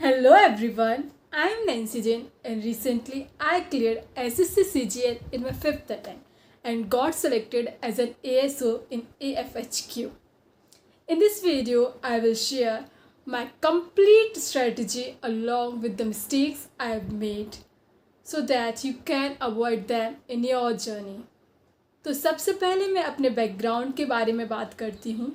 Hello everyone, I am Nancy Jane and recently I cleared SSC CGL in my 5th attempt and got selected as an ASO in AFHQ. In this video, I will share my complete strategy along with the mistakes I have made so that you can avoid them in your journey. तो सबसे पहले मैं अपने background के बारे में बात करती हूँ।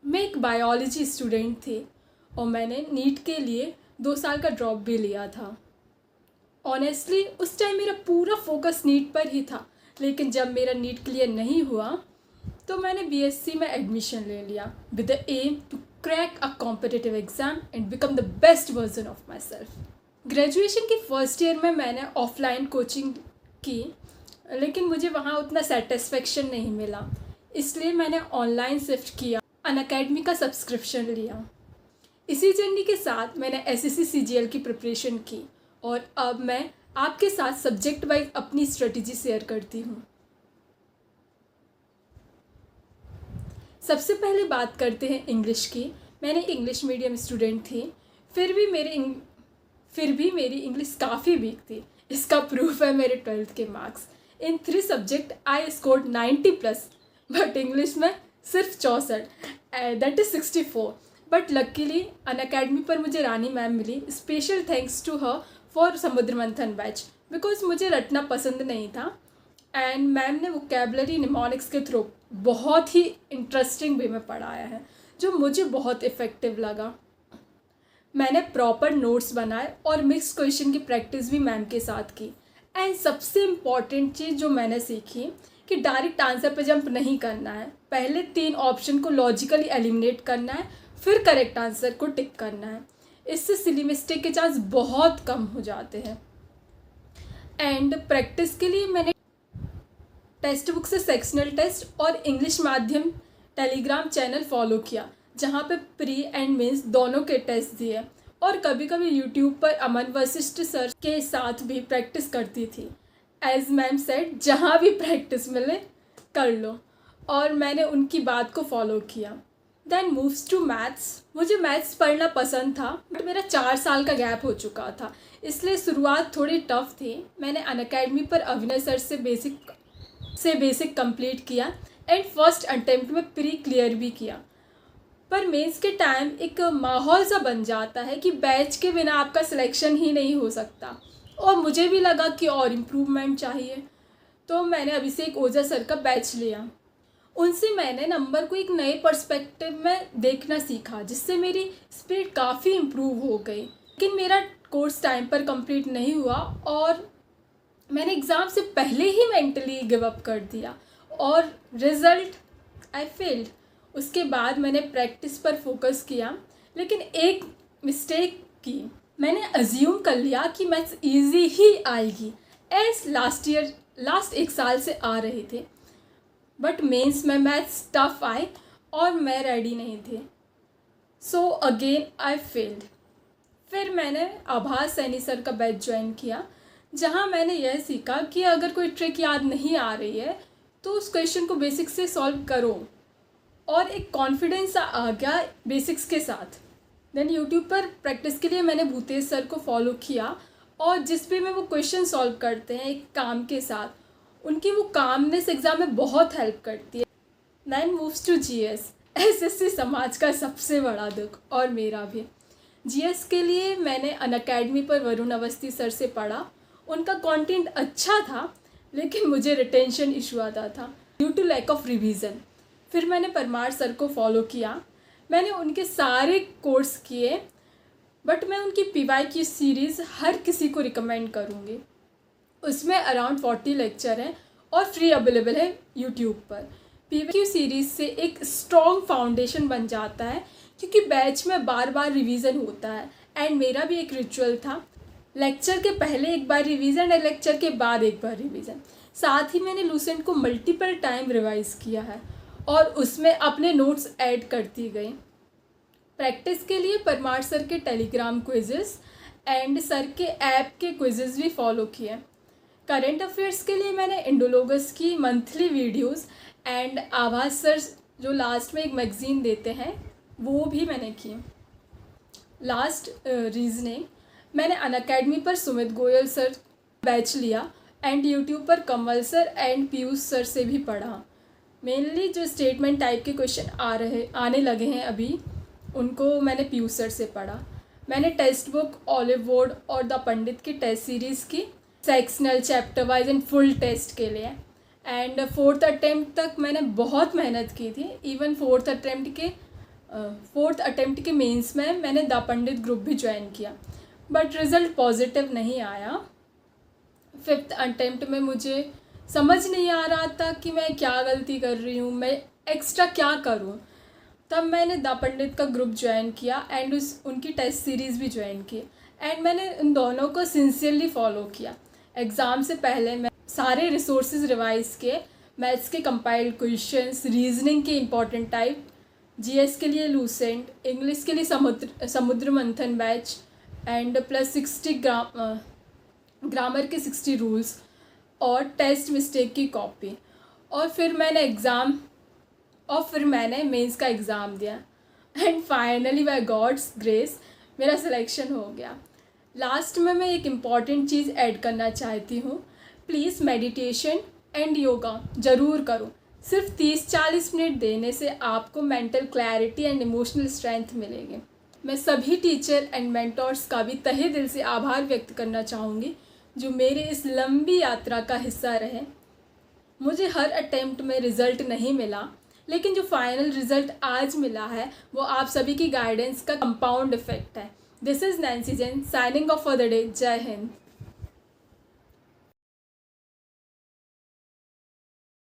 मैं एक बायोलॉजी स्टूडेंट थी और मैंने नीट के लिए 2 साल का ड्रॉप भी लिया था। ऑनेस्टली उस टाइम मेरा पूरा फोकस नीट पर ही था, लेकिन जब मेरा नीट क्लियर नहीं हुआ तो मैंने बीएससी में एडमिशन ले लिया with the aim to crack a competitive exam and become the best version of my self. Graduation के फर्स्ट ईयर में मैंने ऑफलाइन कोचिंग की, लेकिन मुझे वहाँ उतना सेटिस्फेक्शन नहीं मिला, इसलिए मैंने ऑनलाइन शिफ्ट किया, अनअकैडमी का सब्सक्रिप्शन लिया। इसी जर्नी के साथ मैंने एसएससी सीजीएल की प्रिपरेशन की और अब मैं आपके साथ सब्जेक्ट वाइज अपनी स्ट्रेटजी शेयर करती हूँ। सबसे पहले बात करते हैं इंग्लिश की। मैंने इंग्लिश मीडियम स्टूडेंट थी, फिर भी मेरी इंग्लिश काफ़ी वीक थी। इसका प्रूफ है मेरे 12th के marks. In 3 subject I scored 90+, but English में सिर्फ 64, that is 64। But luckily Unacademy पर मुझे रानी मैम मिली। Special thanks to her for Samudra Manthan batch, because मुझे रटना पसंद नहीं था एंड मैम ने वोकैबुलरी निमोनिक्स के थ्रू बहुत ही इंटरेस्टिंग वे में पढ़ाया है, जो मुझे बहुत इफ़ेक्टिव लगा। मैंने प्रॉपर नोट्स बनाए और मिक्स क्वेश्चन की प्रैक्टिस भी मैम के साथ की। एंड सबसे इम्पॉर्टेंट चीज़ जो मैंने सीखी कि डायरेक्ट आंसर पर जंप नहीं करना है। पहले 3 ऑप्शन को लॉजिकली एलिमिनेट करना है, फिर करेक्ट आंसर को टिक करना है। इससे सिली मिस्टेक के चांस बहुत कम हो जाते हैं। एंड प्रैक्टिस के लिए मैंने टेक्स्ट बुक से सेक्शनल टेस्ट और इंग्लिश माध्यम टेलीग्राम चैनल फॉलो किया, जहाँ पे प्री एंड मेंस दोनों के टेस्ट दिए, और कभी कभी यूट्यूब पर अमन वशिष्ठ सर के साथ भी प्रैक्टिस करती थी। एज मैम सेड, जहाँ भी प्रैक्टिस मिले कर लो, और मैंने उनकी बात को फॉलो किया। Then moves to maths. मुझे मैथ्स पढ़ना पसंद था, बट मेरा 4 साल का गैप हो चुका था, इसलिए शुरुआत थोड़ी टफ थी। मैंने अनअकैडमी पर अविनय सर से बेसिक कंप्लीट किया एंड फर्स्ट अटेम्प्ट में प्री क्लियर भी किया। पर मेंस के टाइम एक माहौल सा बन जाता है कि बैच के बिना आपका सिलेक्शन ही नहीं हो सकता, और मुझे भी लगा कि और इम्प्रूवमेंट चाहिए, तो मैंने अभिषेक ओझा सर का बैच लिया। उनसे मैंने नंबर को एक नए पर्सपेक्टिव में देखना सीखा, जिससे मेरी स्पीड काफ़ी इम्प्रूव हो गई। लेकिन मेरा कोर्स टाइम पर कंप्लीट नहीं हुआ और मैंने एग्ज़ाम से पहले ही मेंटली गिव अप कर दिया और रिज़ल्ट आई फेल्ड। उसके बाद मैंने प्रैक्टिस पर फोकस किया, लेकिन एक मिस्टेक की। मैंने अज्यूम कर लिया कि मैथ्स ईजी ही आएगी, एज लास्ट 1 साल से आ रहे थे, बट मेंस में मैथ्स टफ आए और मैं रेडी नहीं थी, सो अगेन आई फेल्ड। फिर मैंने आभास सैनी सर का बैच ज्वाइन किया, जहाँ मैंने यह सीखा कि अगर कोई ट्रिक याद नहीं आ रही है तो उस क्वेश्चन को बेसिक से सॉल्व करो, और एक कॉन्फिडेंस आ गया बेसिक्स के साथ। देन यूट्यूब पर प्रैक्टिस के लिए मैंने भूतेश सर को फॉलो किया, और जिस पे में वो क्वेश्चन सॉल्व करते हैं एक काम के साथ, उनकी वो कामनेस एग्ज़ाम में बहुत हेल्प करती है। Then moves to GS. SSC समाज का सबसे बड़ा दुख, और मेरा भी। जीएस के लिए मैंने अनअकैडमी पर वरुण अवस्थी सर से पढ़ा। उनका कंटेंट अच्छा था, लेकिन मुझे रिटेंशन इशू आता था due to lack of revision. फिर मैंने परमार सर को फॉलो किया। मैंने उनके सारे कोर्स किए, बट मैं उनकी पीवाईक्यू सीरीज़ हर किसी को रिकमेंड करूँगी। उसमें अराउंड 40 लेक्चर हैं और फ्री अवेलेबल है यूट्यूब पर। पीवाईक्यू सीरीज़ से एक स्ट्रॉन्ग फाउंडेशन बन जाता है, क्योंकि बैच में बार बार रिवीजन होता है। एंड मेरा भी एक रिचुअल था, लेक्चर के पहले एक बार रिवीजन और लेक्चर के बाद एक बार रिवीजन। साथ ही मैंने लूसेंट को मल्टीपल टाइम रिवाइज़ किया है और उसमें अपने नोट्स ऐड करती गई। प्रैक्टिस के लिए परमार सर के टेलीग्राम क्विजेस एंड सर के ऐप के क्विजेस भी फॉलो किए। करंट अफेयर्स के लिए मैंने इंडोलॉगस की मंथली वीडियोस एंड आभास सर जो लास्ट में एक मैगज़ीन देते हैं वो भी मैंने की। लास्ट रीजनिंग मैंने अनअकैडमी पर सुमित गोयल सर बैच लिया एंड यूट्यूब पर कमल सर एंड पीयूष सर से भी पढ़ा। मेनली जो स्टेटमेंट टाइप के क्वेश्चन आने लगे हैं अभी, उनको मैंने पीयूष सर से पढ़ा। मैंने टेक्स्ट बुक ऑलिव वुड और द पंडित की टेस्ट सीरीज़ की sectional chapter wise and full test के लिए। एंड 4th अटेम्प्ट तक मैंने बहुत मेहनत की थी। इवन 4th अटेम्प्ट के मेंस में मैंने द पंडित ग्रुप भी ज्वाइन किया, बट रिज़ल्ट पॉजिटिव नहीं आया। 5th अटेम्प्ट में मुझे समझ नहीं आ रहा था कि मैं क्या गलती कर रही हूँ, मैं एक्स्ट्रा क्या करूँ। तब मैंने द पंडित का ग्रुप ज्वाइन किया एंड उनकी टेस्ट सीरीज़ भी ज्वाइन की एंड मैंने उन दोनों को सिंसियरली फॉलो किया। एग्ज़ाम से पहले मैं सारे रिसोर्सेज रिवाइज किए, मैथ्स के कंपाइल्ड क्वेश्चंस, रीजनिंग के इम्पॉर्टेंट टाइप, जीएस के लिए लूसेंट, इंग्लिश के लिए समुद्र Manthan batch and plus 60 grammar के 60 रूल्स और टेस्ट मिस्टेक की कॉपी। और फिर मैंने मेंस का एग्ज़ाम दिया and finally by God's grace मेरा सिलेक्शन हो गया। लास्ट में मैं एक इम्पॉर्टेंट चीज़ ऐड करना चाहती हूँ, प्लीज़ मेडिटेशन एंड योगा ज़रूर करो। सिर्फ 30-40 मिनट देने से आपको mental clarity and emotional strength मिलेगी। मैं सभी टीचर एंड मेंटर्स का भी तहे दिल से आभार व्यक्त करना चाहूँगी जो मेरे इस लंबी यात्रा का हिस्सा रहे। मुझे हर अटेम्प्ट में रिज़ल्ट नहीं मिला, लेकिन जो फाइनल रिज़ल्ट आज मिला है वो आप सभी की गाइडेंस का कंपाउंड इफेक्ट है। This is Nancy Jain signing off for the day. जय हिंद।